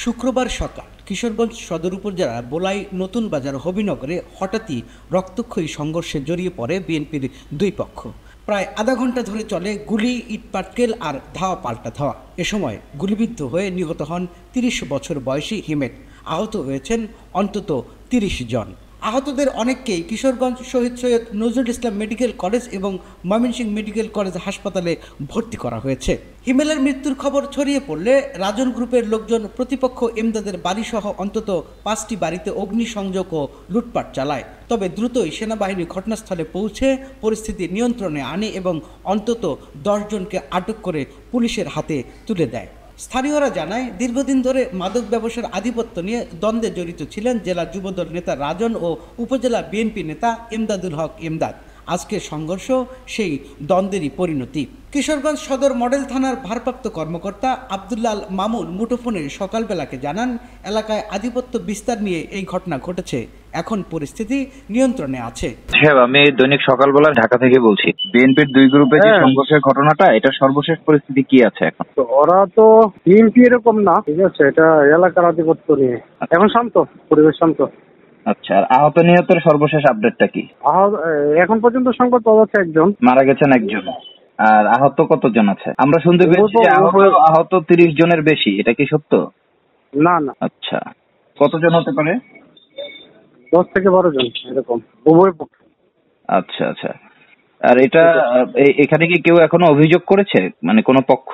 শুক্রবার সকাল কিশোরগঞ্জ সদর উপজেলার বোলাই নতুন বাজার হবিনগরে হঠাৎই রক্তক্ষয়ী সংঘর্ষে জড়িয়ে পড়ে বিএনপির দুই পক্ষ। প্রায় আধা ঘন্টা ধরে চলে গুলি, ইটপাটকেল আর ধাওয়া পাল্টা ধাওয়া। এ সময় গুলিবিদ্ধ হয়ে নিহত হন ৩০ বছর বয়সী হিমেল। আহত হয়েছেন অন্তত ৩০ জন। আহতদের অনেককেই কিশোরগঞ্জ শহীদ সৈয়দ নজরুল ইসলাম মেডিকেল কলেজ এবং ময়মনসিংহ মেডিকেল কলেজ হাসপাতালে ভর্তি করা হয়েছে। হিমেলের মৃত্যুর খবর ছড়িয়ে পড়লে রাজন গ্রুপের লোকজন প্রতিপক্ষ এমদাদের বাড়িসহ অন্তত 5টি বাড়িতে অগ্নিসংযোগ ও লুটপাট চালায়। তবে দ্রুতই সেনাবাহিনী ঘটনাস্থলে পৌঁছে পরিস্থিতি নিয়ন্ত্রণে আনে এবং অন্তত 10 জনকে আটক করে পুলিশের হাতে তুলে দেয়। স্থানীয়রা জানায়, দীর্ঘদিন ধরে মাদক ব্যবসার আধিপত্য নিয়ে দ্বন্দ্বে জড়িত ছিলেন জেলা যুবদল নেতা রাজন ও উপজেলা বিএনপি নেতা এমদাদুল হক এমদাদ। আজকের সংঘর্ষ সেই দ্বন্দ্বেরই পরিণতি। কিশোরগঞ্জ সদর মডেল থানার ভারপ্রাপ্ত কর্মকর্তা আব্দুল্লাহ মামুন মুঠোফোনে সকালবেলাকে জানান, এলাকায় আধিপত্য বিস্তার নিয়ে এই ঘটনা ঘটেছে। এখন পরিস্থিতি নিয়ন্ত্রণে আছে। হ্যাঁ, আমি দৈনিক সকালবেলা ঢাকা থেকে বলছি। বিএনপির দুই গ্রুপে যে সংঘর্ষের ঘটনাটা, এটা সর্বশেষ পরিস্থিতি কি আছে এখন? ওরা তো বিএনপি এরকম না, ঠিক আছে, এটা এলাকার আধিপত্য নিয়ে। এখন শান্ত, পরিবেশ শান্ত। আচ্ছা, আর আহত নিহতের সর্বশেষ আপডেটটা কি? এখন পর্যন্ত সংবাদ পাওয়া যাচ্ছে একজন মারা গেছেন, একজন। আর আহত কতজন আছে? আমরা শুনতে পেয়েছি যে আহত 30 জনের বেশি। এটা কি সত্য? না না। আচ্ছা, কতজন হতে পারে? 10 থেকে 12 জন এরকম, উভয় পক্ষ। আচ্ছা আচ্ছা। আর এটা এখানে কি কেউ এখনো অভিযোগ করেছে, মানে কোনো পক্ষ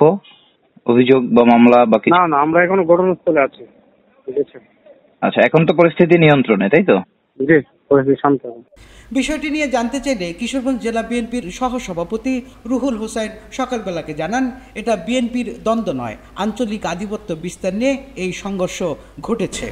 অভিযোগ বা মামলা বা কিছু? না না, আমরা এখনো ঘটনাস্থলে আছি, ঠিক আছে। আচ্ছা, এখন তো পরিস্থিতি নিয়ন্ত্রণে, তাই তো? জি, পরিস্থিতি শান্ত। বিষয়টি নিয়ে জানতে চাইলে কিশোরগঞ্জ জেলা বিএনপির সহসভাপতি রুহুল হোসাইন সকালবেলাকে জানান, এটা বিএনপির দ্বন্দ্ব নয়, আঞ্চলিক আধিপত্য বিস্তার নিয়ে এই সংঘর্ষ ঘটেছে।